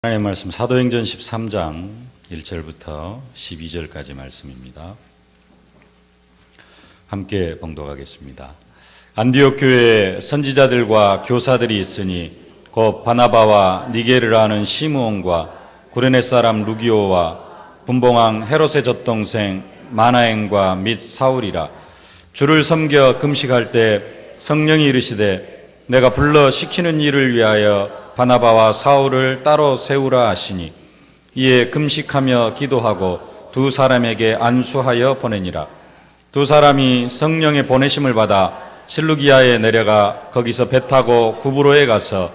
하나님의 말씀 사도행전 13장 1절부터 12절까지 말씀입니다. 함께 봉독하겠습니다. 안디옥 교회에 선지자들과 교사들이 있으니 곧 바나바와 니게르라 하는 시므온과 구레네 사람 루기오와 분봉왕 헤롯의 젖동생 마나행과 및 사울이라. 주를 섬겨 금식할 때 성령이 이르시되 내가 불러 시키는 일을 위하여 바나바와 사울을 따로 세우라 하시니 이에 금식하며 기도하고 두 사람에게 안수하여 보내니라. 두 사람이 성령의 보내심을 받아 실루기아에 내려가 거기서 배 타고 구브로에 가서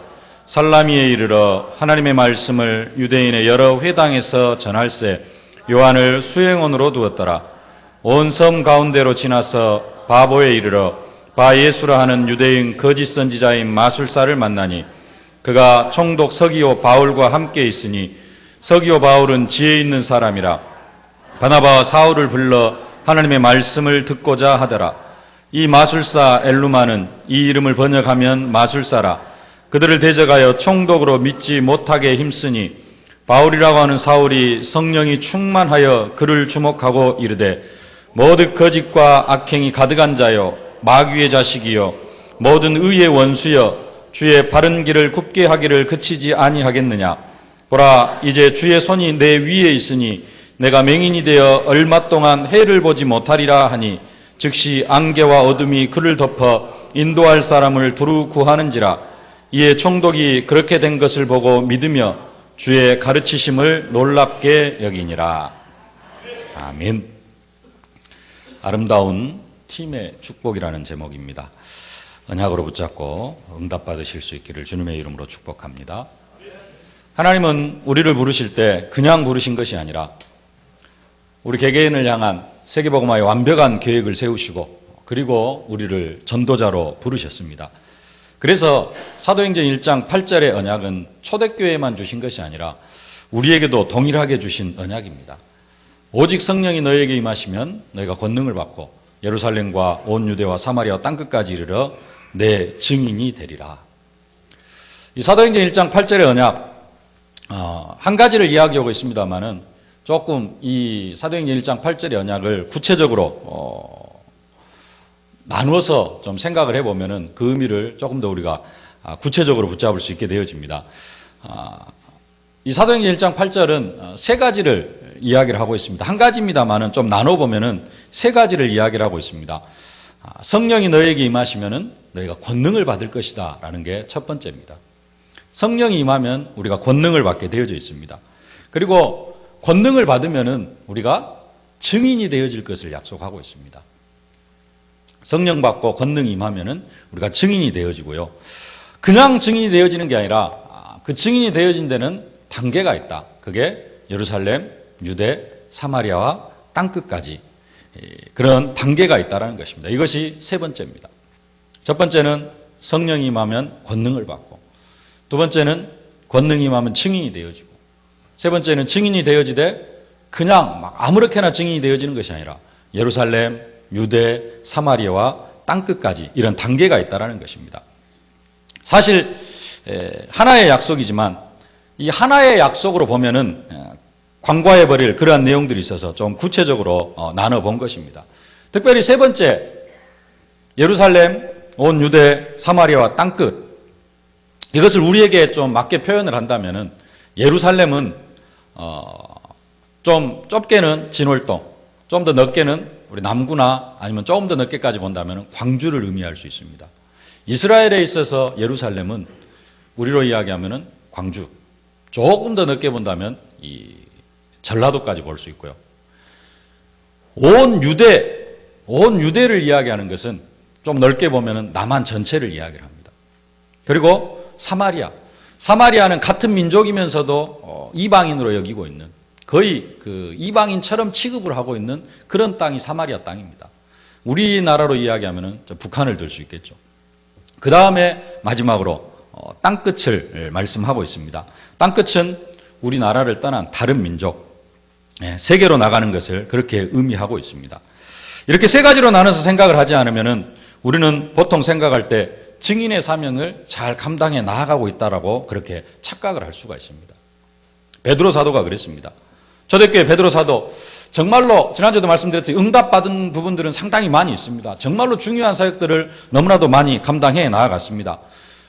살라미에 이르러 하나님의 말씀을 유대인의 여러 회당에서 전할세 요한을 수행원으로 두었더라. 온 섬 가운데로 지나서 바보에 이르러 바예수라 하는 유대인 거짓 선지자인 마술사를 만나니 그가 총독 서기오 바울과 함께 있으니 서기오 바울은 지혜 있는 사람이라. 바나바와 사울을 불러 하나님의 말씀을 듣고자 하더라. 이 마술사 엘루마는 이 이름을 번역하면 마술사라. 그들을 대적하여 총독으로 믿지 못하게 힘쓰니 바울이라고 하는 사울이 성령이 충만하여 그를 주목하고 이르되 모든 거짓과 악행이 가득한 자요 마귀의 자식이요 모든 의의 원수여 주의 바른 길을 굽게 하기를 그치지 아니하겠느냐. 보라, 이제 주의 손이 내 위에 있으니 내가 맹인이 되어 얼마 동안 해를 보지 못하리라 하니 즉시 안개와 어둠이 그를 덮어 인도할 사람을 두루 구하는지라. 이에 총독이 그렇게 된 것을 보고 믿으며 주의 가르치심을 놀랍게 여기니라. 아멘. 아름다운 팀의 축복이라는 제목입니다. 언약으로 붙잡고 응답받으실 수 있기를 주님의 이름으로 축복합니다. 하나님은 우리를 부르실 때 그냥 부르신 것이 아니라 우리 개개인을 향한 세계복음화의 완벽한 계획을 세우시고 그리고 우리를 전도자로 부르셨습니다. 그래서 사도행전 1장 8절의 언약은 초대교회에만 주신 것이 아니라 우리에게도 동일하게 주신 언약입니다. 오직 성령이 너희에게 임하시면 너희가 권능을 받고 예루살렘과 온 유대와 사마리아와 땅끝까지 이르러 내 증인이 되리라. 이 사도행전 1장 8절의 언약 한 가지를 이야기하고 있습니다만은 조금 이 사도행전 1장 8절의 언약을 구체적으로 나누어서 좀 생각을 해보면은 그 의미를 조금 더 우리가 구체적으로 붙잡을 수 있게 되어집니다. 이 사도행전 1장 8절은 세 가지를 이야기를 하고 있습니다. 한 가지입니다만은 좀 나눠보면은 세 가지를 이야기를 하고 있습니다. 성령이 너희에게 임하시면은 너희가 권능을 받을 것이다 라는 게 첫 번째입니다. 성령이 임하면 우리가 권능을 받게 되어져 있습니다. 그리고 권능을 받으면은 우리가 증인이 되어질 것을 약속하고 있습니다. 성령 받고 권능이 임하면은 우리가 증인이 되어지고요. 그냥 증인이 되어지는 게 아니라 그 증인이 되어진 데는 단계가 있다. 그게 예루살렘, 유대, 사마리아와 땅끝까지 그런 단계가 있다는 것입니다. 이것이 세 번째입니다. 첫 번째는 성령이 임하면 권능을 받고, 두 번째는 권능이 임하면 증인이 되어지고, 세 번째는 증인이 되어지되 그냥 막 아무렇게나 증인이 되어지는 것이 아니라 예루살렘, 유대, 사마리아와 땅끝까지 이런 단계가 있다는 것입니다. 사실 하나의 약속이지만 이 하나의 약속으로 보면은 관과해버릴 그러한 내용들이 있어서 좀 구체적으로 나눠본 것입니다. 특별히 세 번째, 예루살렘, 온 유대, 사마리아와 땅끝. 이것을 우리에게 좀 맞게 표현을 한다면은 예루살렘은 좀 좁게는 진월동, 좀 더 넓게는 우리 남구나 아니면 조금 더 넓게까지 본다면 광주를 의미할 수 있습니다. 이스라엘에 있어서 예루살렘은 우리로 이야기하면은 광주, 조금 더 넓게 본다면 이 전라도까지 볼 수 있고요. 온 유대를 이야기하는 것은 좀 넓게 보면은 남한 전체를 이야기를 합니다. 그리고 사마리아는 같은 민족이면서도 이방인으로 여기고 있는 거의 그 이방인처럼 취급을 하고 있는 그런 땅이 사마리아 땅입니다. 우리나라로 이야기하면은 북한을 들 수 있겠죠. 그 다음에 마지막으로 땅끝을 말씀하고 있습니다. 땅끝은 우리나라를 떠난 다른 민족, 세계로 나가는 것을 그렇게 의미하고 있습니다. 이렇게 세 가지로 나눠서 생각을 하지 않으면은 우리는 보통 생각할 때 증인의 사명을 잘 감당해 나아가고 있다라고 그렇게 착각을 할 수가 있습니다. 베드로 사도가 그랬습니다. 초대교회 베드로 사도 정말로 지난주에도 말씀드렸듯이 응답받은 부분들은 상당히 많이 있습니다. 정말로 중요한 사역들을 너무나도 많이 감당해 나아갔습니다.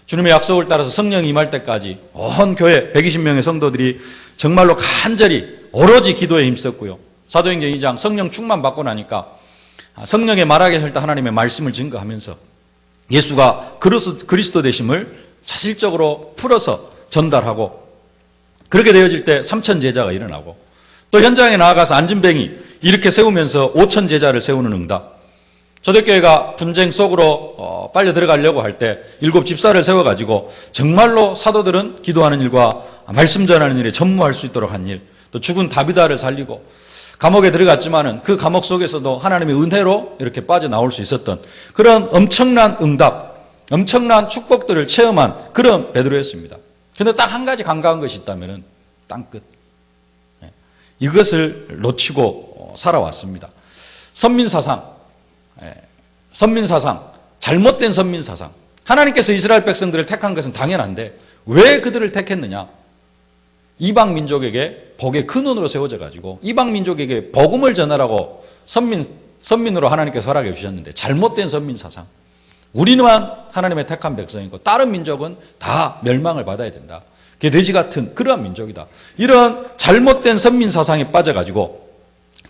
주님의 약속을 따라서 성령이 임할 때까지 온 교회 120명의 성도들이 정말로 간절히 오로지 기도에 힘썼고요. 사도행전 2장 성령 충만 받고 나니까 성령의 말하게 할 때 하나님의 말씀을 증거하면서 예수가 그리스도 되심을 사실적으로 풀어서 전달하고, 그렇게 되어질 때 3천 제자가 일어나고, 또 현장에 나아가서 안진뱅이 이렇게 세우면서 5천 제자를 세우는 응답. 초대교회가 분쟁 속으로 빨려 들어가려고 할 때 7 집사를 세워가지고 정말로 사도들은 기도하는 일과 말씀 전하는 일에 전무할 수 있도록 한 일, 또 죽은 다비다를 살리고 감옥에 들어갔지만은 그 감옥 속에서도 하나님의 은혜로 이렇게 빠져나올 수 있었던 그런 엄청난 응답, 엄청난 축복들을 체험한 그런 베드로였습니다. 그런데 딱 한 가지 간과한 것이 있다면은 땅끝. 이것을 놓치고 살아왔습니다. 선민사상, 잘못된 선민사상. 하나님께서 이스라엘 백성들을 택한 것은 당연한데 왜 그들을 택했느냐? 이방 민족에게 복의 근원으로 세워져 가지고 이방 민족에게 복음을 전하라고 선민으로 하나님께서 허락해 주셨는데, 잘못된 선민사상. 우리만 하나님의 택한 백성이고 다른 민족은 다 멸망을 받아야 된다. 그게 돼지 같은 그러한 민족이다. 이런 잘못된 선민사상에 빠져가지고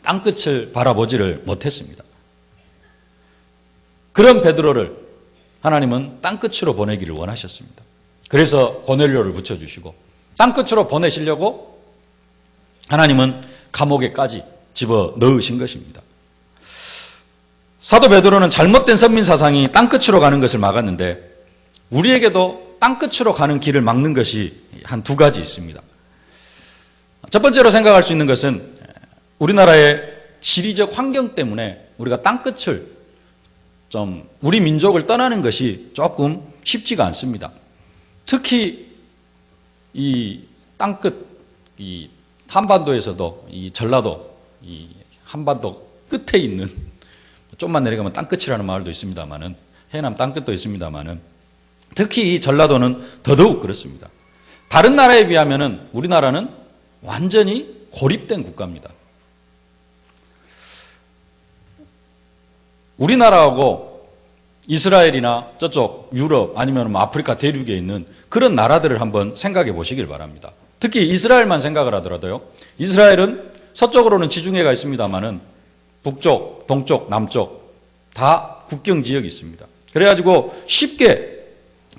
땅끝을 바라보지를 못했습니다. 그런 베드로를 하나님은 땅끝으로 보내기를 원하셨습니다. 그래서 고넬료를 붙여주시고 땅끝으로 보내시려고 하나님은 감옥에까지 집어넣으신 것입니다. 사도 베드로는 잘못된 선민사상이 땅끝으로 가는 것을 막았는데, 우리에게도 땅끝으로 가는 길을 막는 것이 한 2가지 있습니다. 첫 번째로 생각할 수 있는 것은 우리나라의 지리적 환경 때문에 우리가 땅끝을 우리 민족을 떠나는 것이 조금 쉽지가 않습니다. 특히 이 땅끝, 이 한반도에서도 이 전라도, 이 한반도 끝에 있는, 좀만 내려가면 땅끝이라는 마을도 있습니다만은, 해남 땅끝도 있습니다만은, 특히 이 전라도는 더더욱 그렇습니다. 다른 나라에 비하면은 우리나라는 완전히 고립된 국가입니다. 우리나라하고 이스라엘이나 저쪽 유럽 아니면 아프리카 대륙에 있는 그런 나라들을 한번 생각해 보시길 바랍니다. 특히 이스라엘만 생각을 하더라도요. 이스라엘은 서쪽으로는 지중해가 있습니다만은 북쪽, 동쪽, 남쪽 다 국경 지역이 있습니다. 그래가지고 쉽게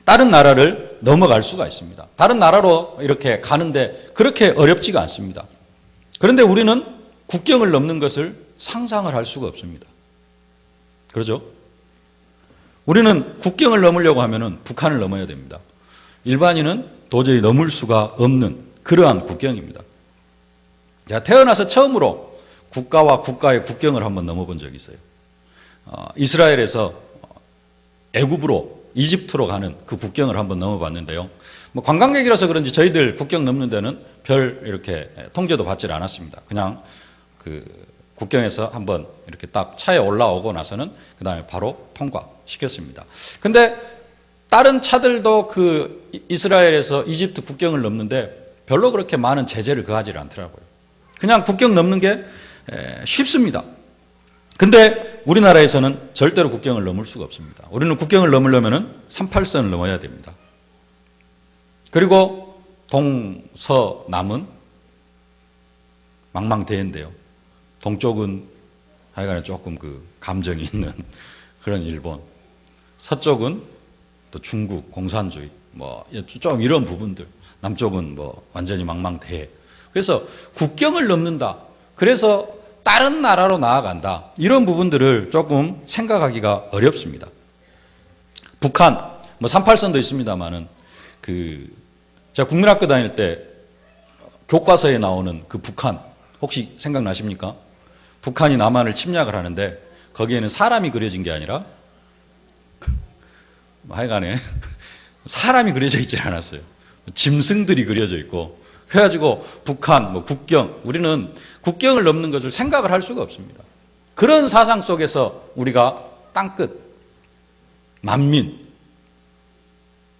다른 나라를 넘어갈 수가 있습니다. 다른 나라로 이렇게 가는데 그렇게 어렵지가 않습니다. 그런데 우리는 국경을 넘는 것을 상상을 할 수가 없습니다. 그러죠? 우리는 국경을 넘으려고 하면은 북한을 넘어야 됩니다. 일반인은 도저히 넘을 수가 없는 그러한 국경입니다. 제가 태어나서 처음으로 국가와 국가의 국경을 한번 넘어본 적이 있어요. 이스라엘에서 애굽으로, 이집트로 가는 그 국경을 한번 넘어봤는데요. 관광객이라서 그런지 저희들 국경 넘는 데는 별 이렇게 통제도 받질 않았습니다. 그냥 그 국경에서 한번 이렇게 딱 차에 올라오고 나서는 그 다음에 바로 통과시켰습니다. 근데 다른 차들도 그 이스라엘에서 이집트 국경을 넘는데 별로 그렇게 많은 제재를 가하지 않더라고요. 그냥 국경 넘는 게 쉽습니다. 근데 우리나라에서는 절대로 국경을 넘을 수가 없습니다. 우리는 국경을 넘으려면 38선을 넘어야 됩니다. 그리고 동서남은 망망대해인데요. 동쪽은 하여간에 조금 그 감정이 있는 그런 일본, 서쪽은 또 중국, 공산주의, 좀 이런 부분들, 남쪽은 완전히 망망대해. 그래서 국경을 넘는다. 그래서 다른 나라로 나아간다. 이런 부분들을 조금 생각하기가 어렵습니다. 북한, 38선도 있습니다만은, 제가 국민학교 다닐 때 교과서에 나오는 그 북한, 혹시 생각나십니까? 북한이 남한을 침략을 하는데, 거기에는 사람이 그려진 게 아니라, 하여간에, 사람이 그려져 있지 않았어요. 짐승들이 그려져 있고, 그래가지고 북한, 국경, 우리는 국경을 넘는 것을 생각을 할 수가 없습니다. 그런 사상 속에서 우리가 땅끝, 만민,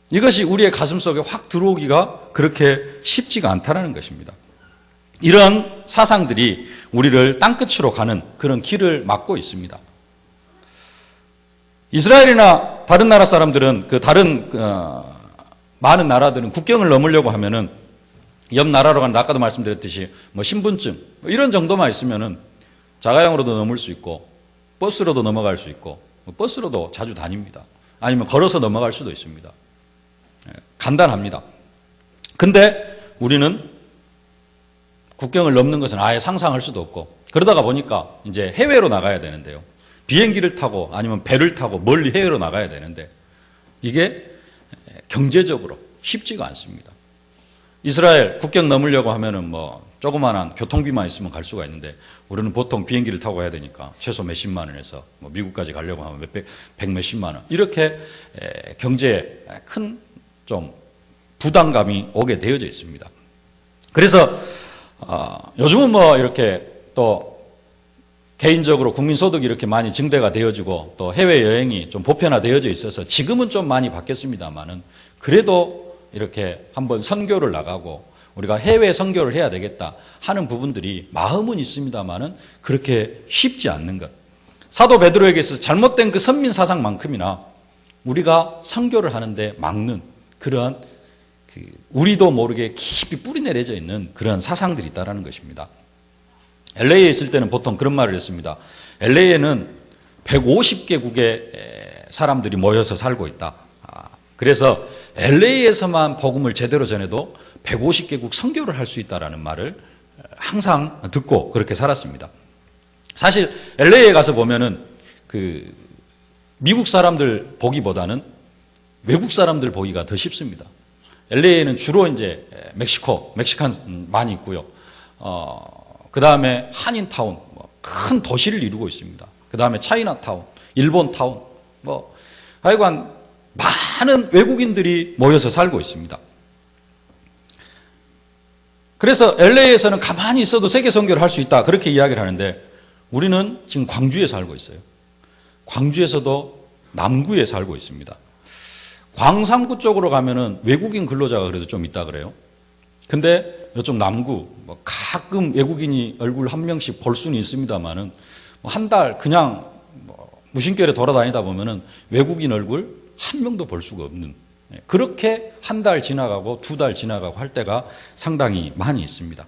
이것이 우리의 가슴 속에 확 들어오기가 그렇게 쉽지가 않다는 것입니다. 이런 사상들이 우리를 땅끝으로 가는 그런 길을 막고 있습니다. 이스라엘이나 다른 나라 사람들은 다른 많은 나라들은 국경을 넘으려고 하면은 옆 나라로 가는 아까도 말씀드렸듯이 신분증 이런 정도만 있으면은 자가용으로도 넘을 수 있고 버스로도 넘어갈 수 있고 버스로도 자주 다닙니다. 아니면 걸어서 넘어갈 수도 있습니다. 간단합니다. 근데 우리는 국경을 넘는 것은 아예 상상할 수도 없고 그러다가 보니까 이제 해외로 나가야 되는데요. 비행기를 타고 아니면 배를 타고 멀리 해외로 나가야 되는데 이게 경제적으로 쉽지가 않습니다. 이스라엘 국경 넘으려고 하면은 조그만한 교통비만 있으면 갈 수가 있는데 우리는 보통 비행기를 타고 가야 되니까 최소 몇십만 원에서 미국까지 가려고 하면 백 몇십만 원 이렇게 경제에 큰 좀 부담감이 오게 되어져 있습니다. 그래서 요즘은 이렇게 또 개인적으로 국민소득이 이렇게 많이 증대가 되어지고 또 해외여행이 좀 보편화되어져 있어서 지금은 좀 많이 바뀌었습니다만은 그래도 이렇게 한번 선교를 나가고 우리가 해외 선교를 해야 되겠다 하는 부분들이 마음은 있습니다만은 그렇게 쉽지 않는 것. 사도 베드로에게 있어서 잘못된 그 선민 사상만큼이나 우리가 선교를 하는데 막는 그런 우리도 모르게 깊이 뿌리 내려져 있는 그런 사상들이 있다는 것입니다. LA에 있을 때는 보통 그런 말을 했습니다. LA에는 150개국의 사람들이 모여서 살고 있다. 그래서 LA에서만 복음을 제대로 전해도 150개국 선교를 할 수 있다라는 말을 항상 듣고 그렇게 살았습니다. 사실 LA에 가서 보면은 미국 사람들 보기보다는 외국 사람들 보기가 더 쉽습니다. LA에는 주로 이제 멕시칸 많이 있고요. 그 다음에 한인타운, 큰 도시를 이루고 있습니다. 그 다음에 차이나타운, 일본타운, 하여간 많은 외국인들이 모여서 살고 있습니다. 그래서 LA에서는 가만히 있어도 세계 선교를 할 수 있다. 그렇게 이야기를 하는데 우리는 지금 광주에 살고 있어요. 광주에서도 남구에 살고 있습니다. 광산구 쪽으로 가면은 외국인 근로자가 그래도 좀 있다 그래요. 근데 이쪽 남구 가끔 외국인이 얼굴 한 명씩 볼 수는 있습니다만은 한 달 그냥 무심결에 돌아다니다 보면은 외국인 얼굴 한 명도 볼 수가 없는 그렇게 한 달 지나가고 두 달 지나가고 할 때가 상당히 많이 있습니다.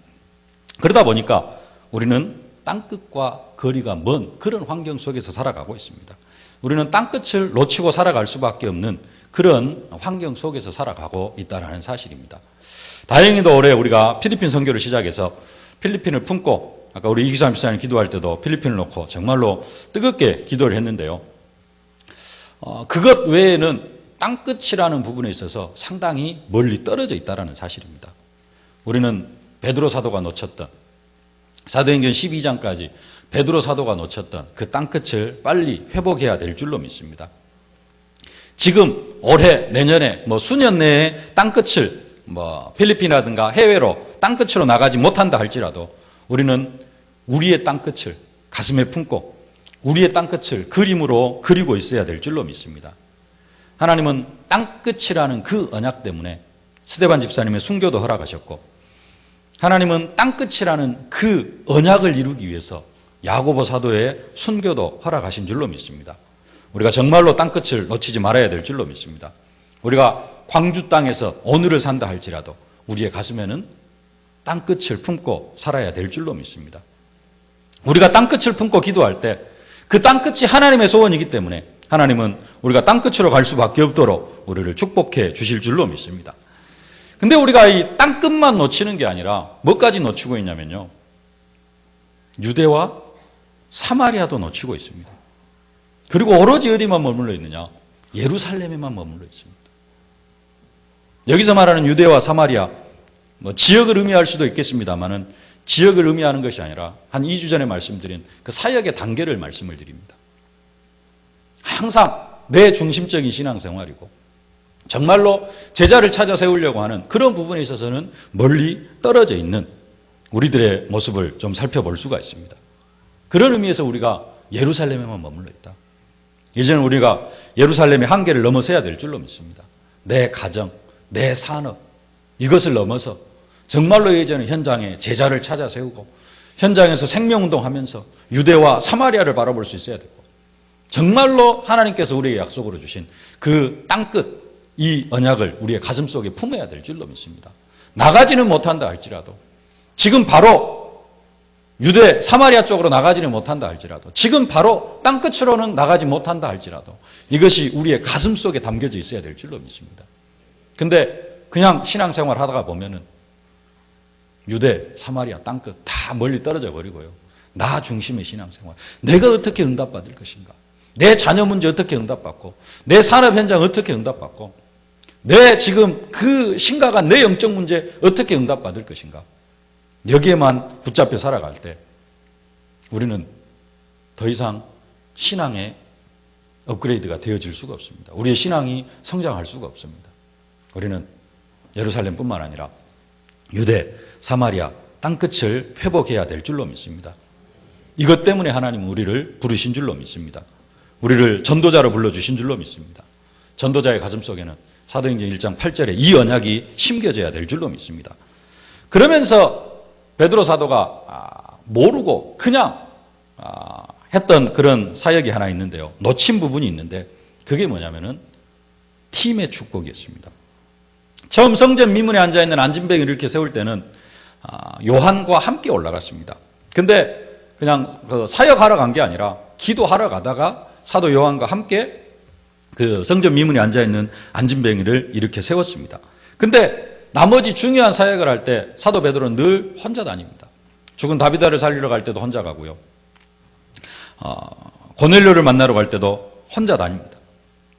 그러다 보니까 우리는 땅끝과 거리가 먼 그런 환경 속에서 살아가고 있습니다. 우리는 땅끝을 놓치고 살아갈 수밖에 없는 그런 환경 속에서 살아가고 있다는 사실입니다. 다행히도 올해 우리가 필리핀 선교를 시작해서 필리핀을 품고 아까 우리 이기삼 집사님 기도할 때도 필리핀을 놓고 정말로 뜨겁게 기도를 했는데요. 그것 외에는 땅끝이라는 부분에 있어서 상당히 멀리 떨어져 있다는 사실입니다. 우리는 베드로 사도가 놓쳤던 사도행전 12장까지 베드로 사도가 놓쳤던 그 땅끝을 빨리 회복해야 될 줄로 믿습니다. 지금 올해 내년에 수년 내에 땅끝을 필리핀이라든가 해외로 땅끝으로 나가지 못한다 할지라도 우리는 우리의 땅끝을 가슴에 품고 우리의 땅끝을 그림으로 그리고 있어야 될 줄로 믿습니다. 하나님은 땅끝이라는 그 언약 때문에 스데반 집사님의 순교도 허락하셨고 하나님은 땅끝이라는 그 언약을 이루기 위해서 야고보 사도의 순교도 허락하신 줄로 믿습니다. 우리가 정말로 땅끝을 놓치지 말아야 될 줄로 믿습니다. 우리가 광주 땅에서 오늘을 산다 할지라도 우리의 가슴에는 땅끝을 품고 살아야 될 줄로 믿습니다. 우리가 땅끝을 품고 기도할 때 그 땅끝이 하나님의 소원이기 때문에 하나님은 우리가 땅끝으로 갈 수밖에 없도록 우리를 축복해 주실 줄로 믿습니다. 근데 우리가 이 땅끝만 놓치는 게 아니라 뭐까지 놓치고 있냐면요. 유대와 사마리아도 놓치고 있습니다. 그리고 오로지 어디만 머물러 있느냐? 예루살렘에만 머물러 있습니다. 여기서 말하는 유대와 사마리아, 지역을 의미할 수도 있겠습니다만은 지역을 의미하는 것이 아니라 한 2주 전에 말씀드린 그 사역의 단계를 말씀을 드립니다. 항상 내 중심적인 신앙생활이고 정말로 제자를 찾아 세우려고 하는 그런 부분에 있어서는 멀리 떨어져 있는 우리들의 모습을 좀 살펴볼 수가 있습니다. 그런 의미에서 우리가 예루살렘에만 머물러 있다. 이제는 우리가 예루살렘의 한계를 넘어서야 될 줄로 믿습니다. 내 가정, 내 산업 이것을 넘어서 정말로 예전에 현장에 제자를 찾아 세우고 현장에서 생명운동하면서 유대와 사마리아를 바라볼 수 있어야 되고 정말로 하나님께서 우리에게 약속으로 주신 그 땅끝 이 언약을 우리의 가슴 속에 품어야 될 줄로 믿습니다. 나가지는 못한다 할지라도 지금 바로 유대 사마리아 쪽으로 나가지는 못한다 할지라도 지금 바로 땅끝으로는 나가지 못한다 할지라도 이것이 우리의 가슴 속에 담겨져 있어야 될 줄로 믿습니다. 근데 그냥 신앙생활 하다가 보면은 유대, 사마리아, 땅끝 다 멀리 떨어져 버리고요. 나 중심의 신앙생활. 내가 어떻게 응답받을 것인가? 내 자녀 문제 어떻게 응답받고 내 산업 현장 어떻게 응답받고 내 지금 그 심각한 내 영적 문제 어떻게 응답받을 것인가? 여기에만 붙잡혀 살아갈 때 우리는 더 이상 신앙의 업그레이드가 되어질 수가 없습니다. 우리의 신앙이 성장할 수가 없습니다. 우리는 예루살렘뿐만 아니라 유대, 사마리아, 땅끝을 회복해야 될 줄로 믿습니다. 이것 때문에 하나님은 우리를 부르신 줄로 믿습니다. 우리를 전도자로 불러주신 줄로 믿습니다. 전도자의 가슴 속에는 사도행전 1장 8절에 이 언약이 심겨져야 될 줄로 믿습니다. 그러면서 베드로 사도가 모르고 그냥 했던 그런 사역이 하나 있는데요. 놓친 부분이 있는데 그게 뭐냐면은 팀의 축복이었습니다. 처음 성전 미문에 앉아있는 안진뱅이를 이렇게 세울 때는 요한과 함께 올라갔습니다. 근데 그냥 사역하러 간 게 아니라 기도하러 가다가 사도 요한과 함께 그 성전 미문에 앉아있는 안진뱅이를 이렇게 세웠습니다. 근데 나머지 중요한 사역을 할 때 사도 베드로는 늘 혼자 다닙니다. 죽은 다비다를 살리러 갈 때도 혼자 가고요. 고넬료를 만나러 갈 때도 혼자 다닙니다.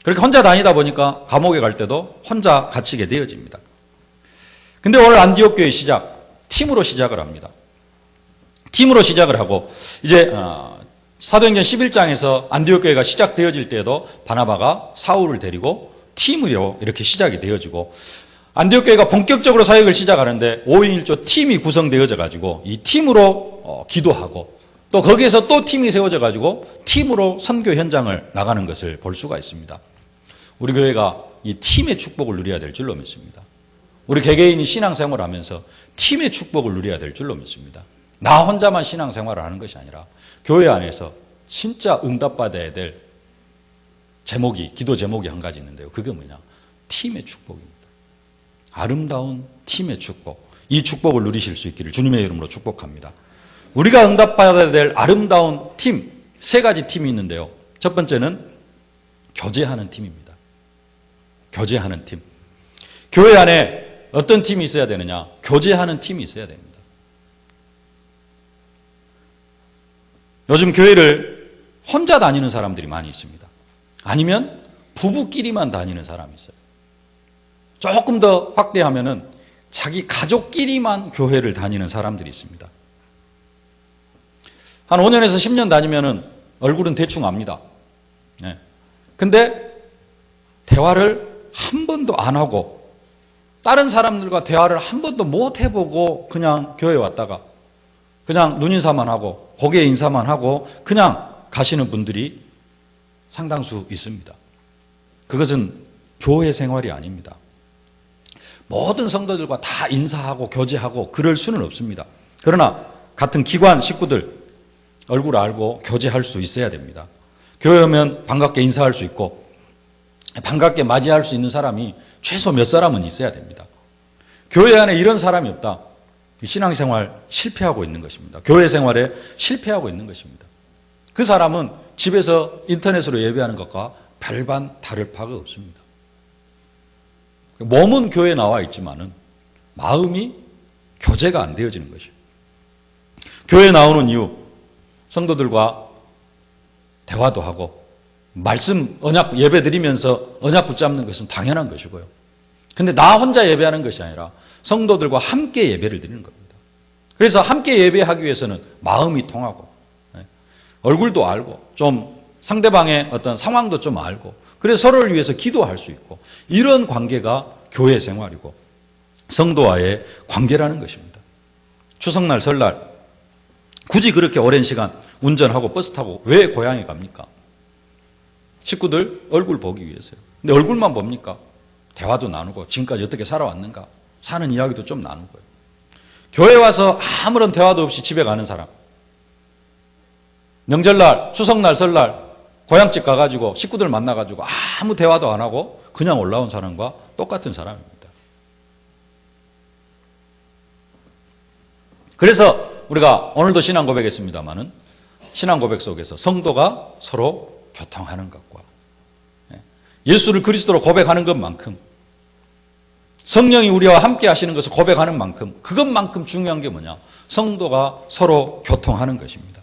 그렇게 혼자 다니다 보니까 감옥에 갈 때도 혼자 갇히게 되어집니다. 근데 오늘 안디옥 교회 팀으로 시작을 합니다. 팀으로 시작을 하고 이제 사도행전 11장에서 안디옥 교회가 시작되어질 때에도 바나바가 사울을 데리고 팀으로 이렇게 시작이 되어지고 안디옥 교회가 본격적으로 사역을 시작하는데 5인 1조 팀이 구성되어져 가지고 이 팀으로 기도하고 또 거기에서 또 팀이 세워져 가지고 팀으로 선교 현장을 나가는 것을 볼 수가 있습니다. 우리 교회가 이 팀의 축복을 누려야 될 줄로 믿습니다. 우리 개개인이 신앙생활을 하면서 팀의 축복을 누려야 될 줄로 믿습니다. 나 혼자만 신앙생활을 하는 것이 아니라 교회 안에서 진짜 응답받아야 될 기도 제목이 한 가지 있는데요. 그게 뭐냐? 팀의 축복입니다. 아름다운 팀의 축복. 이 축복을 누리실 수 있기를 주님의 이름으로 축복합니다. 우리가 응답받아야 될 아름다운 팀, 3가지 팀이 있는데요. 첫 번째는 교제하는 팀입니다. 교제하는 팀. 교회 안에 어떤 팀이 있어야 되느냐? 교제하는 팀이 있어야 됩니다. 요즘 교회를 혼자 다니는 사람들이 많이 있습니다. 아니면 부부끼리만 다니는 사람이 있어요. 조금 더 확대하면은 자기 가족끼리만 교회를 다니는 사람들이 있습니다. 한 5년에서 10년 다니면은 얼굴은 대충 압니다. 네. 근데 대화를 한 번도 안 하고 다른 사람들과 대화를 한 번도 못 해보고 그냥 교회에 왔다가 그냥 눈인사만 하고 고개 인사만 하고 그냥 가시는 분들이 상당수 있습니다. 그것은 교회 생활이 아닙니다. 모든 성도들과 다 인사하고 교제하고 그럴 수는 없습니다. 그러나 같은 기관 식구들 얼굴 알고 교제할 수 있어야 됩니다. 교회 오면 반갑게 인사할 수 있고 반갑게 맞이할 수 있는 사람이 최소 몇 사람은 있어야 됩니다. 교회 안에 이런 사람이 없다. 신앙생활 실패하고 있는 것입니다. 교회 생활에 실패하고 있는 것입니다. 그 사람은 집에서 인터넷으로 예배하는 것과 별반 다를 바가 없습니다. 몸은 교회에 나와 있지만은 마음이 교제가 안 되어지는 것이에요. 교회에 나오는 이유, 성도들과 대화도 하고 말씀 언약 예배 드리면서 언약 붙잡는 것은 당연한 것이고요. 근데 나 혼자 예배하는 것이 아니라 성도들과 함께 예배를 드리는 겁니다. 그래서 함께 예배하기 위해서는 마음이 통하고 얼굴도 알고 좀 상대방의 어떤 상황도 좀 알고 그래서 서로를 위해서 기도할 수 있고 이런 관계가 교회 생활이고 성도와의 관계라는 것입니다. 추석날 설날 굳이 그렇게 오랜 시간 운전하고 버스 타고 왜 고향에 갑니까? 식구들 얼굴 보기 위해서요. 근데 얼굴만 봅니까? 대화도 나누고 지금까지 어떻게 살아왔는가? 사는 이야기도 좀 나누고요. 교회 와서 아무런 대화도 없이 집에 가는 사람. 명절날, 추석날, 설날 고향집 가가지고 식구들 만나가지고 아무 대화도 안 하고 그냥 올라온 사람과 똑같은 사람입니다. 그래서 우리가 오늘도 신앙 고백했습니다마는 신앙 고백 속에서 성도가 서로 교통하는 것과 예수를 그리스도로 고백하는 것만큼 성령이 우리와 함께 하시는 것을 고백하는 만큼 그것만큼 중요한 게 뭐냐? 성도가 서로 교통하는 것입니다.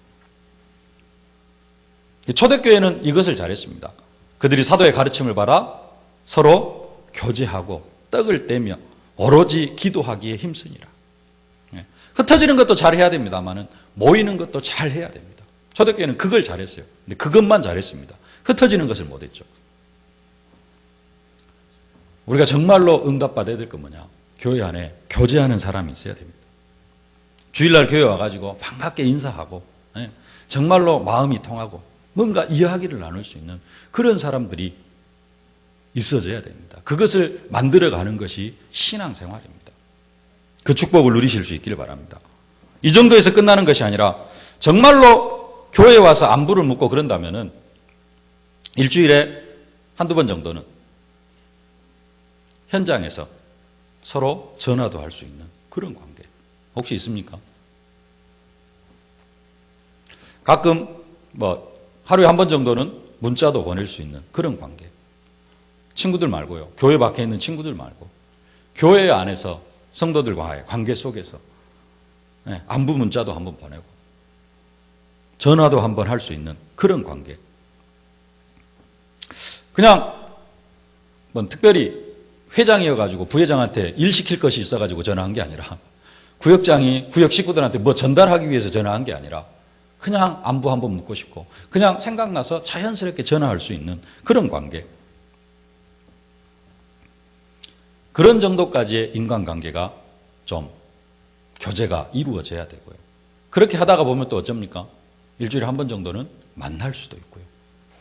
초대교회는 이것을 잘했습니다. 그들이 사도의 가르침을 받아 서로 교제하고 떡을 떼며 오로지 기도하기에 힘쓰니라. 흩어지는 것도 잘해야 됩니다만은 모이는 것도 잘해야 됩니다. 초대교회는 그걸 잘했어요. 근데 그것만 잘했습니다. 흩어지는 것을 못했죠. 우리가 정말로 응답받아야 될 건 뭐냐? 교회 안에 교제하는 사람이 있어야 됩니다. 주일날 교회 와가지고 반갑게 인사하고 정말로 마음이 통하고 뭔가 이야기를 나눌 수 있는 그런 사람들이 있어져야 됩니다. 그것을 만들어가는 것이 신앙생활입니다. 그 축복을 누리실 수 있기를 바랍니다. 이 정도에서 끝나는 것이 아니라 정말로 교회에 와서 안부를 묻고 그런다면은 일주일에 한두 번 정도는 현장에서 서로 전화도 할 수 있는 그런 관계 혹시 있습니까? 가끔 하루에 한 번 정도는 문자도 보낼 수 있는 그런 관계. 친구들 말고요. 교회 밖에 있는 친구들 말고 교회 안에서 성도들과의 관계 속에서 안부 문자도 한번 보내고 전화도 한번 할 수 있는 그런 관계. 그냥 특별히 회장이어가지고 부회장한테 일 시킬 것이 있어가지고 전화한 게 아니라 구역장이 구역 식구들한테 전달하기 위해서 전화한 게 아니라 그냥 안부 한번 묻고 싶고 그냥 생각나서 자연스럽게 전화할 수 있는 그런 관계. 그런 정도까지의 인간관계가 좀 교제가 이루어져야 되고요. 그렇게 하다가 보면 또 어쩝니까? 일주일에 한 번 정도는 만날 수도 있고요.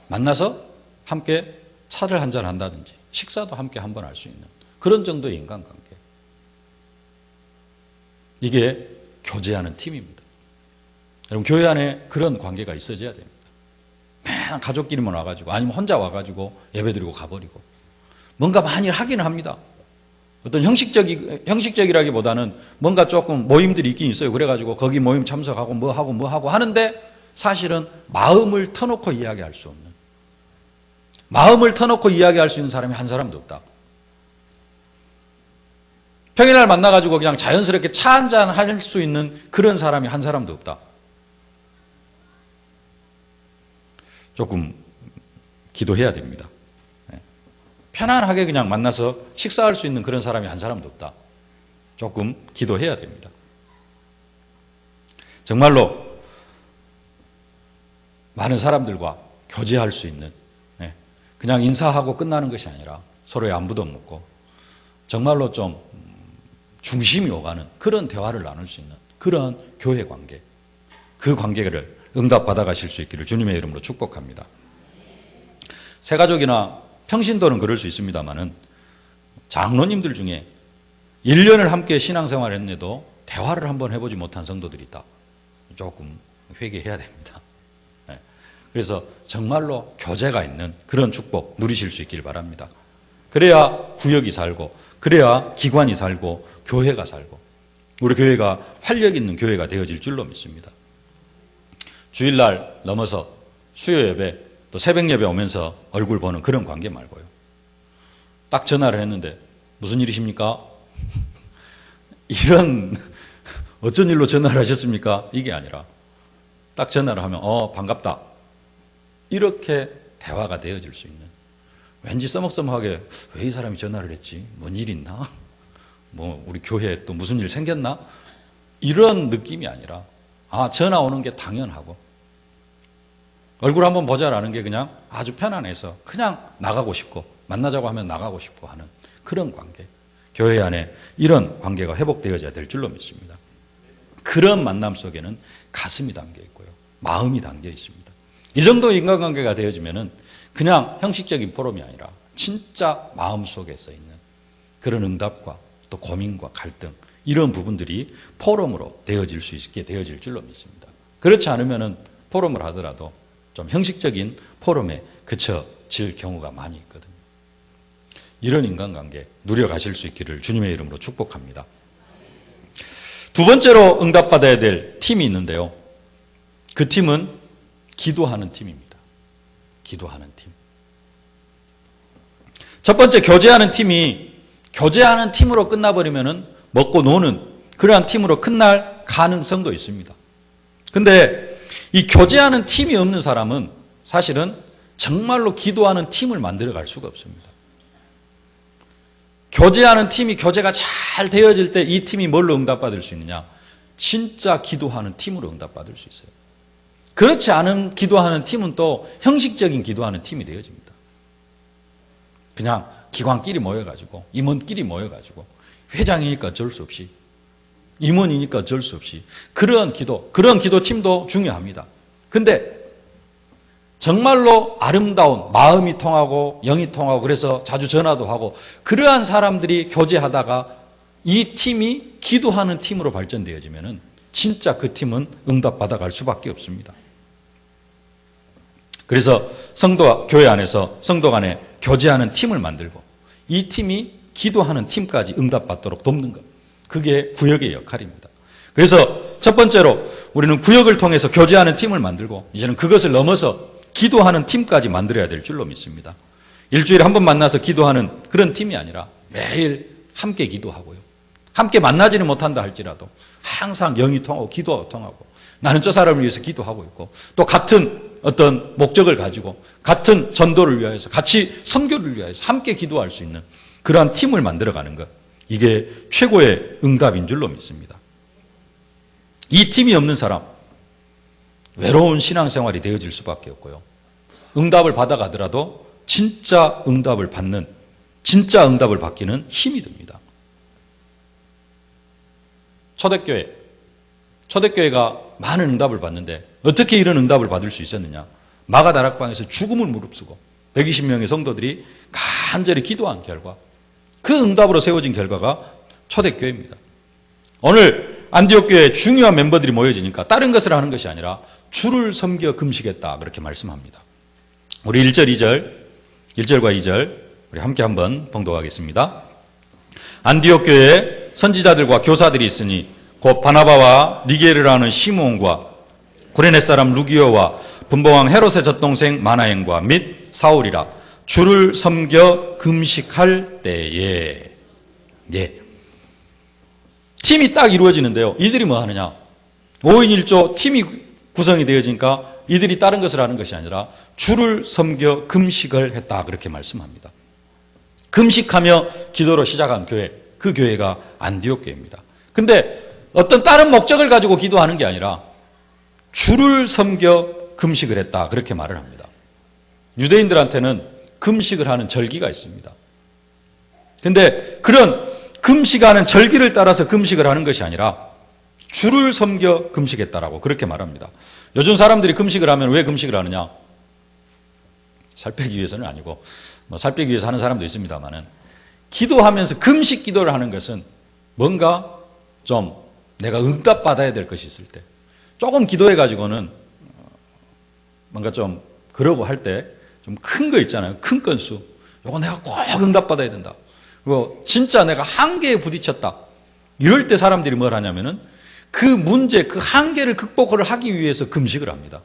만나서 함께 차를 한잔 한다든지 식사도 함께 한번 할 수 있는 그런 정도의 인간관계. 이게 교제하는 팀입니다. 여러분 교회 안에 그런 관계가 있어져야 됩니다. 맨날 가족끼리만 와가지고 아니면 혼자 와가지고 예배드리고 가버리고 뭔가 많이 하기는 합니다. 어떤 형식적이라기보다는 뭔가 조금 모임들이 있긴 있어요. 그래가지고 거기 모임 참석하고 뭐 하고 하는데 사실은 마음을 터놓고 이야기할 수 없는 마음을 터놓고 이야기할 수 있는 사람이 한 사람도 없다. 평일날 만나가지고 그냥 자연스럽게 차 한잔 할 수 있는 그런 사람이 한 사람도 없다. 조금 기도해야 됩니다. 편안하게 그냥 만나서 식사할 수 있는 그런 사람이 한 사람도 없다. 조금 기도해야 됩니다. 정말로 많은 사람들과 교제할 수 있는 그냥 인사하고 끝나는 것이 아니라 서로의 안부도 묻고 정말로 좀 중심이 오가는 그런 대화를 나눌 수 있는 그런 교회 관계, 그 관계를 응답받아 가실 수 있기를 주님의 이름으로 축복합니다. 새가족이나 평신도는 그럴 수 있습니다만은 장로님들 중에 1년을 함께 신앙생활을 했는데도 대화를 한번 해보지 못한 성도들이 있다. 조금 회개해야 됩니다. 그래서 정말로 교제가 있는 그런 축복 누리실 수 있길 바랍니다. 그래야 구역이 살고 그래야 기관이 살고 교회가 살고 우리 교회가 활력 있는 교회가 되어질 줄로 믿습니다. 주일날 넘어서 수요 예배 또 새벽 예배 오면서 얼굴 보는 그런 관계 말고요. 딱 전화를 했는데 무슨 일이십니까? 이런 어쩐 일로 전화를 하셨습니까? 이게 아니라 딱 전화를 하면 반갑다. 이렇게 대화가 되어질 수 있는 왠지 써먹써먹하게 왜 이 사람이 전화를 했지? 뭔 일 있나? 뭐 우리 교회에 또 무슨 일 생겼나? 이런 느낌이 아니라 전화 오는 게 당연하고 얼굴 한번 보자라는 게 그냥 아주 편안해서 그냥 나가고 싶고 만나자고 하면 나가고 싶고 하는 그런 관계. 교회 안에 이런 관계가 회복되어져야 될 줄로 믿습니다. 그런 만남 속에는 가슴이 담겨 있고요. 마음이 담겨 있습니다. 이 정도 인간관계가 되어지면은 그냥 형식적인 포럼이 아니라 진짜 마음속에서 있는 그런 응답과 또 고민과 갈등 이런 부분들이 포럼으로 되어질 수 있게 되어질 줄로 믿습니다. 그렇지 않으면 포럼을 하더라도 좀 형식적인 포럼에 그쳐질 경우가 많이 있거든요. 이런 인간관계 누려가실 수 있기를 주님의 이름으로 축복합니다. 두 번째로 응답받아야 될 팀이 있는데요. 그 팀은 기도하는 팀입니다. 기도하는 팀. 첫 번째 교제하는 팀이 교제하는 팀으로 끝나버리면 먹고 노는 그러한 팀으로 끝날 가능성도 있습니다. 근데 이 교제하는 팀이 없는 사람은 사실은 정말로 기도하는 팀을 만들어갈 수가 없습니다. 교제하는 팀이 교제가 잘 되어질 때 이 팀이 뭘로 응답받을 수 있느냐? 진짜 기도하는 팀으로 응답받을 수 있어요. 그렇지 않은 기도하는 팀은 또 형식적인 기도하는 팀이 되어집니다. 그냥 기관끼리 모여가지고 임원끼리 모여가지고 회장이니까 어쩔 수 없이 임원이니까 어쩔 수 없이 그런 기도팀도 중요합니다. 근데 정말로 아름다운 마음이 통하고 영이 통하고 그래서 자주 전화도 하고 그러한 사람들이 교제하다가 이 팀이 기도하는 팀으로 발전되어지면 진짜 그 팀은 응답받아갈 수밖에 없습니다. 그래서 교회 안에서 성도 간에 교제하는 팀을 만들고 이 팀이 기도하는 팀까지 응답받도록 돕는 것. 그게 구역의 역할입니다. 그래서 첫 번째로 우리는 구역을 통해서 교제하는 팀을 만들고 이제는 그것을 넘어서 기도하는 팀까지 만들어야 될 줄로 믿습니다. 일주일에 한 번 만나서 기도하는 그런 팀이 아니라 매일 함께 기도하고요. 함께 만나지는 못한다 할지라도 항상 영이 통하고 기도가 통하고 나는 저 사람을 위해서 기도하고 있고 또 같은 어떤 목적을 가지고 같은 전도를 위하여서 같이 선교를 위하여서 함께 기도할 수 있는 그러한 팀을 만들어가는 것. 이게 최고의 응답인 줄로 믿습니다. 이 팀이 없는 사람 외로운 신앙생활이 되어질 수밖에 없고요. 응답을 받아가더라도 진짜 응답을 받기는 힘이 듭니다. 초대교회가 많은 응답을 받는데 어떻게 이런 응답을 받을 수 있었느냐? 마가다락방에서 죽음을 무릅쓰고 120명의 성도들이 간절히 기도한 결과 그 응답으로 세워진 결과가 초대교회입니다. 오늘 안디옥 교회에 중요한 멤버들이 모여지니까 다른 것을 하는 것이 아니라 주를 섬겨 금식했다 그렇게 말씀합니다. 우리 1절과 2절 우리 함께 한번 봉독하겠습니다. 안디옥 교회에 선지자들과 교사들이 있으니 곧 바나바와 니게르라는 시므온과 구레네 사람 루기오와 분봉왕 헤롯의 젖동생 마나엔과 및 사울이라 주를 섬겨 금식할 때에 팀이 딱 이루어지는데요. 이들이 뭐 하느냐? 5인 1조 팀이 구성이 되어지니까 이들이 다른 것을 하는 것이 아니라 주를 섬겨 금식을 했다 그렇게 말씀합니다. 금식하며 기도로 시작한 교회, 그 교회가 안디옥 교회입니다. 근데 어떤 다른 목적을 가지고 기도하는 게 아니라 주를 섬겨 금식을 했다 그렇게 말을 합니다. 유대인들한테는 금식을 하는 절기가 있습니다. 근데 그런 금식하는 절기를 따라서 금식을 하는 것이 아니라 주를 섬겨 금식했다라고 그렇게 말합니다. 요즘 사람들이 금식을 하면 왜 금식을 하느냐? 살 빼기 위해서는 아니고 살 빼기 위해서 하는 사람도 있습니다만은 기도하면서 금식 기도를 하는 것은 뭔가 좀 내가 응답받아야 될 것이 있을 때 조금 기도해가지고는 뭔가 좀 그러고 할 때 좀 큰 거 있잖아요. 큰 건수. 이거 내가 꼭 응답받아야 된다. 그리고 진짜 내가 한계에 부딪혔다. 이럴 때 사람들이 뭘 하냐면은 그 문제, 그 한계를 극복을 하기 위해서 금식을 합니다.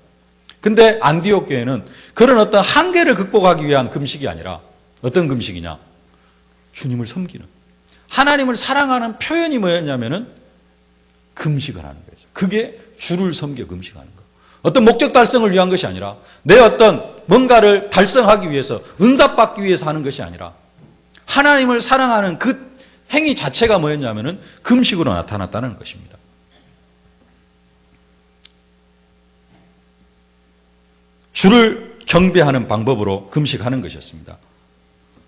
근데 안디옥 교회는 그런 어떤 한계를 극복하기 위한 금식이 아니라 어떤 금식이냐? 주님을 섬기는. 하나님을 사랑하는 표현이 뭐였냐면은 금식을 하는 거죠. 그게 주를 섬겨 금식하는 거. 어떤 목적 달성을 위한 것이 아니라 내 어떤 뭔가를 달성하기 위해서 응답받기 위해서 하는 것이 아니라 하나님을 사랑하는 그 행위 자체가 뭐였냐면은 금식으로 나타났다는 것입니다. 주를 경배하는 방법으로 금식하는 것이었습니다.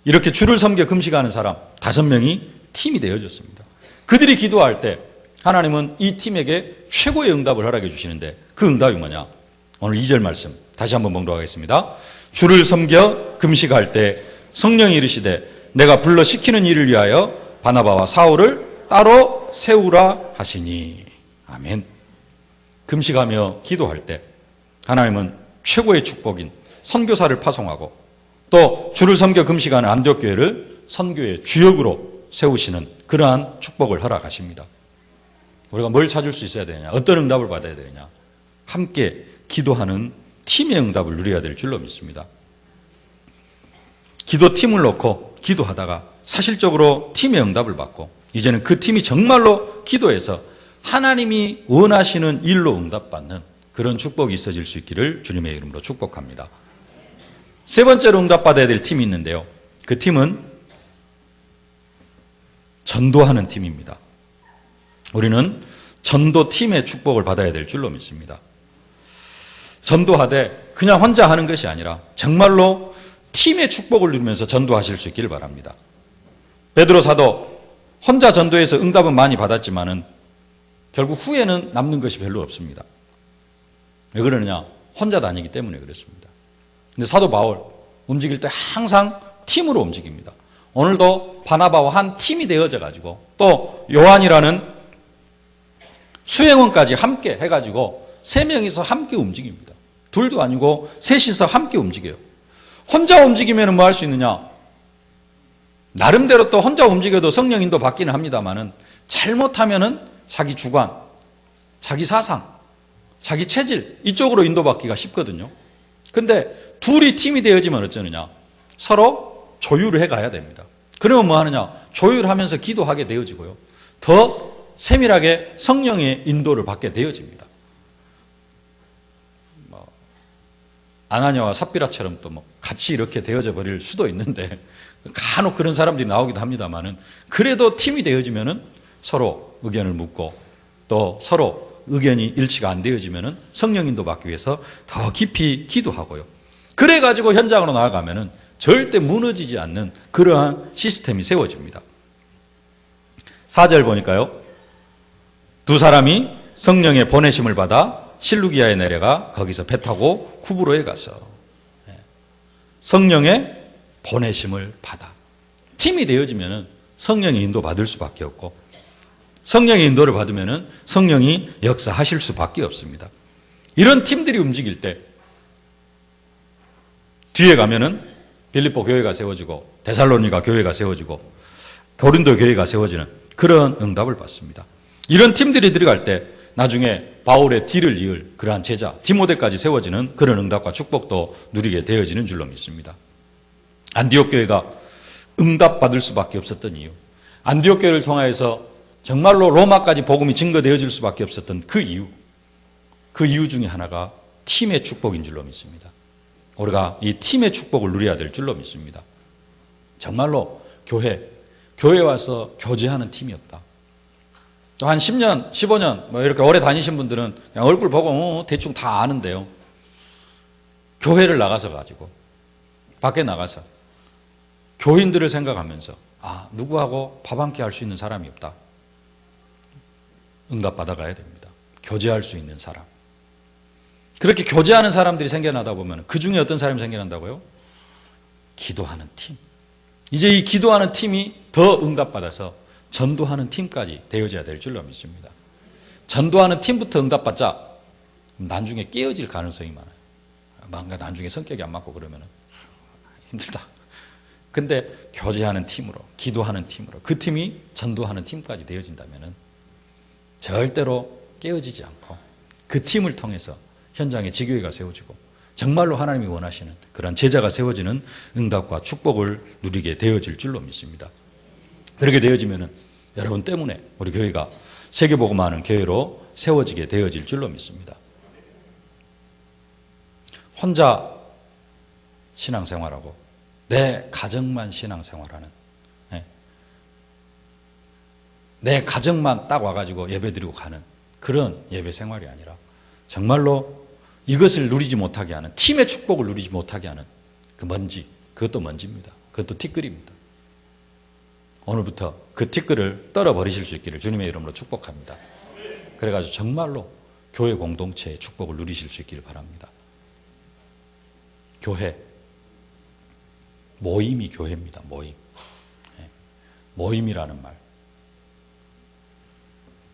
이렇게 주를 섬겨 금식하는 사람 5명이 팀이 되어졌습니다. 그들이 기도할 때 하나님은 이 팀에게 최고의 응답을 허락해 주시는데 그 응답이 뭐냐? 오늘 2절 말씀 다시 한번 봉독하겠습니다. 주를 섬겨 금식할 때 성령이 이르시되 내가 불러 시키는 일을 위하여 바나바와 사울을 따로 세우라 하시니. 아멘. 금식하며 기도할 때 하나님은 최고의 축복인 선교사를 파송하고 또 주를 섬겨 금식하는 안디옥교회를 선교의 주역으로 세우시는 그러한 축복을 허락하십니다. 우리가 뭘 찾을 수 있어야 되느냐? 어떤 응답을 받아야 되느냐? 함께 기도하는 팀의 응답을 누려야 될 줄로 믿습니다. 기도팀을 놓고 기도하다가 사실적으로 팀의 응답을 받고 이제는 그 팀이 정말로 기도해서 하나님이 원하시는 일로 응답받는 그런 축복이 있어질 수 있기를 주님의 이름으로 축복합니다. 세 번째로 응답받아야 될 팀이 있는데요. 그 팀은 전도하는 팀입니다. 우리는 전도팀의 축복을 받아야 될 줄로 믿습니다. 전도하되 그냥 혼자 하는 것이 아니라 정말로 팀의 축복을 누리면서 전도하실 수 있기를 바랍니다. 베드로 사도 혼자 전도해서 응답은 많이 받았지만은 결국 후에는 남는 것이 별로 없습니다. 왜 그러느냐? 혼자 다니기 때문에 그렇습니다. 근데 사도 바울 움직일 때 항상 팀으로 움직입니다. 오늘도 바나바와 한 팀이 되어져 가지고 또 요한이라는 수행원까지 함께 해가지고 세 명이서 함께 움직입니다. 둘도 아니고 셋이서 함께 움직여요. 혼자 움직이면 뭐 할 수 있느냐? 나름대로 또 혼자 움직여도 성령 인도 받기는 합니다만은 잘못하면은 자기 주관, 자기 사상, 자기 체질 이쪽으로 인도받기가 쉽거든요. 근데 둘이 팀이 되어지면 어쩌느냐? 서로 조율을 해가야 됩니다. 그러면 뭐 하느냐? 조율하면서 기도하게 되어지고요. 더 세밀하게 성령의 인도를 받게 되어집니다. 아나니아와 삽비라처럼 또 뭐 같이 이렇게 되어져 버릴 수도 있는데 간혹 그런 사람들이 나오기도 합니다만은 그래도 팀이 되어지면은 서로 의견을 묻고 또 서로 의견이 일치가 안 되어지면은 성령 인도 받기 위해서 더 깊이 기도하고요. 그래 가지고 현장으로 나아가면은 절대 무너지지 않는 그러한 시스템이 세워집니다. 4절 보니까요. 두 사람이 성령의 보내심을 받아 실루기아에 내려가 거기서 배 타고 쿠브로에 가서 성령의 보내심을 받아. 팀이 되어지면은 성령의 인도 받을 수밖에 없고 성령의 인도를 받으면은 성령이 역사하실 수밖에 없습니다. 이런 팀들이 움직일 때 뒤에 가면은 빌립보 교회가 세워지고 데살로니가 교회가 세워지고 고린도 교회가 세워지는 그런 응답을 받습니다. 이런 팀들이 들어갈 때 나중에 바울의 뒤를 이을 그러한 제자 디모데까지 세워지는 그런 응답과 축복도 누리게 되어지는 줄로 믿습니다. 안디옥 교회가 응답받을 수밖에 없었던 이유, 안디옥 교회를 통하여서 정말로 로마까지 복음이 증거되어질 수밖에 없었던 그 이유 중에 하나가 팀의 축복인 줄로 믿습니다. 우리가 이 팀의 축복을 누려야 될 줄로 믿습니다. 정말로 교회에 와서 교제하는 팀이었다. 또 한 10년, 15년 뭐 이렇게 오래 다니신 분들은 그냥 얼굴 보고 대충 다 아는데요. 교회를 나가서 가지고 밖에 나가서 교인들을 생각하면서 누구하고 밥 한 끼 할 수 있는 사람이 없다. 응답 받아가야 됩니다. 교제할 수 있는 사람. 그렇게 교제하는 사람들이 생겨나다 보면 그 중에 어떤 사람이 생겨난다고요? 기도하는 팀. 이제 이 기도하는 팀이 더 응답받아서 전도하는 팀까지 되어져야 될 줄로 믿습니다. 전도하는 팀부터 응답받자 나중에 깨어질 가능성이 많아요. 뭔가 나중에 성격이 안 맞고 그러면 힘들다. 근데 교제하는 팀으로, 기도하는 팀으로 그 팀이 전도하는 팀까지 되어진다면 절대로 깨어지지 않고 그 팀을 통해서 현장에 지교회가 세워지고 정말로 하나님이 원하시는 그런 제자가 세워지는 응답과 축복을 누리게 되어질 줄로 믿습니다. 그렇게 되어지면 여러분 때문에 우리 교회가 세계복음하는 교회로 세워지게 되어질 줄로 믿습니다. 혼자 신앙생활하고 내 가정만 신앙생활하는, 내 가정만 딱 와가지고 예배드리고 가는 그런 예배생활이 아니라 정말로 이것을 누리지 못하게 하는, 팀의 축복을 누리지 못하게 하는 그 먼지, 그것도 먼지입니다. 그것도 티끌입니다. 오늘부터 그 티끌을 떨어버리실 수 있기를 주님의 이름으로 축복합니다. 그래가지고 정말로 교회 공동체의 축복을 누리실 수 있기를 바랍니다. 교회, 모임이 교회입니다. 모임이라는 말.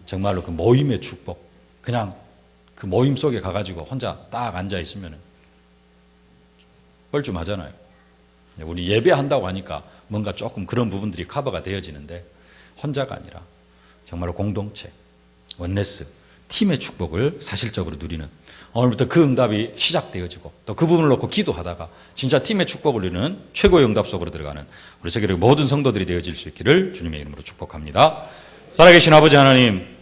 정말로 그 모임의 축복, 그냥 그 모임 속에 가가지고 혼자 딱 앉아 있으면 뻘쭘하잖아요. 우리 예배한다고 하니까 뭔가 조금 그런 부분들이 커버가 되어지는데 혼자가 아니라 정말로 공동체, 원네스, 팀의 축복을 사실적으로 누리는, 오늘부터 그 응답이 시작되어지고 또 그 부분을 놓고 기도하다가 진짜 팀의 축복을 누리는 최고의 응답 속으로 들어가는 우리 세계의 모든 성도들이 되어질 수 있기를 주님의 이름으로 축복합니다. 살아계신 아버지 하나님,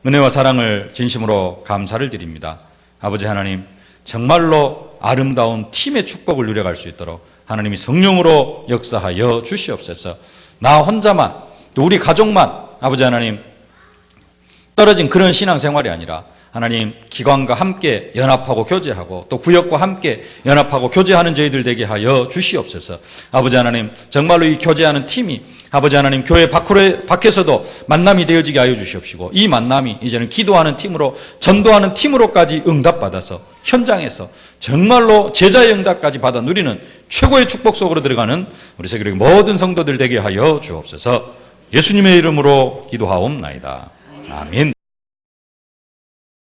은혜와 사랑을 진심으로 감사를 드립니다. 아버지 하나님, 정말로 아름다운 팀의 축복을 누려갈 수 있도록 하나님이 성령으로 역사하여 주시옵소서. 나 혼자만, 또 우리 가족만 아버지 하나님 떨어진 그런 신앙생활이 아니라 하나님 기관과 함께 연합하고 교제하고 또 구역과 함께 연합하고 교제하는 저희들 되게 하여 주시옵소서. 아버지 하나님, 정말로 이 교제하는 팀이 아버지 하나님 교회 밖에서도 만남이 되어지게 하여 주시옵시고, 이 만남이 이제는 기도하는 팀으로, 전도하는 팀으로까지 응답받아서 현장에서 정말로 제자의 응답까지 받아 누리는 최고의 축복 속으로 들어가는 우리 세계의 모든 성도들 되게 하여 주옵소서. 예수님의 이름으로 기도하옵나이다. 아멘.